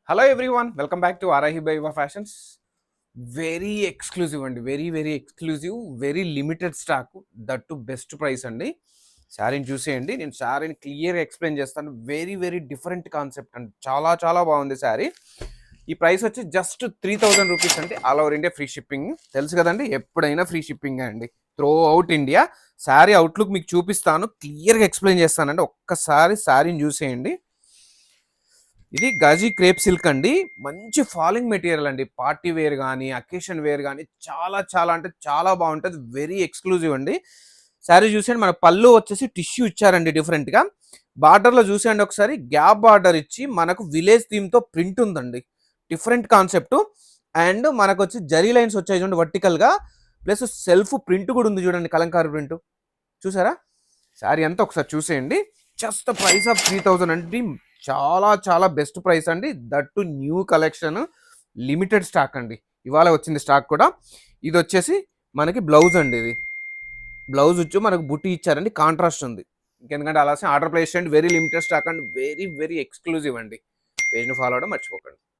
Hello everyone, welcome back to Aarahi బైవా fashions. Very exclusive అండి, very exclusive, very limited stock, that too best price అండి. శారీని చూసేయండి, నేను శారీని క్లియర్గా ఎక్స్ప్లెయిన్ చేస్తాను. వెరీ డిఫరెంట్ కాన్సెప్ట్ అండి, చాలా బాగుంది శారీ. ఈ ప్రైస్ వచ్చి జస్ట్ 3000 రూపీస్ అండి. All over India free shipping, తెలుసు కదండి, ఎప్పుడైనా ఫ్రీ షిప్పింగ్ అండి through out India. Sari outlook మీకు చూపిస్తాను, క్లియర్గా ఎక్స్ప్లెయిన్ చేస్తానండి. ఒక్కసారి శారీని చూసేయండి. ఇది గజీ క్రేప్ సిల్క్ అండి, మంచి ఫాలింగ్ మెటీరియల్ అండి. పార్టీ వేర్ కానీ అకేషన్ వేర్ కానీ చాలా అంటే చాలా బాగుంటుంది. వెరీ ఎక్స్క్లూజివ్ అండి. శారీ చూసేయండి, మన పళ్ళు వచ్చేసి టిష్యూ ఇచ్చారండి డిఫరెంట్గా. బార్డర్లో చూసేయండి ఒకసారి, గ్యాప్ బార్డర్ ఇచ్చి మనకు విలేజ్ థీమ్తో ప్రింట్ ఉందండి. Different concept. అండ్ మనకు వచ్చి జరీ లైన్స్ వచ్చాయి చూడండి వర్టికల్గా, ప్లస్ సెల్ఫ్ ప్రింట్ కూడా ఉంది చూడండి, కలంకారీ ప్రింట్. చూసారా? శారీ అంతా ఒకసారి చూసేయండి. జస్ట్ ప్రైస్ ఆఫ్ 3000 అండి. చాలా బెస్ట్ ప్రైస్ అండి. That to new collection, limited stock అండి. ఇవాళ వచ్చింది స్టాక్ కూడా. ఇది వచ్చేసి మనకి బ్లౌజ్ అండి. ఇది బ్లౌజ్ వచ్చి మనకు బుట్టి ఇచ్చారండి, కాంట్రాస్ట్ ఉంది. ఇంకెందుకంటే అలా ఆర్డర్ ప్లేస్ చేయండి. వెరీ లిమిటెడ్ స్టాక్ అండి, వెరీ ఎక్స్క్లూజివ్ అండి. పేజ్ని ఫాలో అవడం మర్చిపోకండి.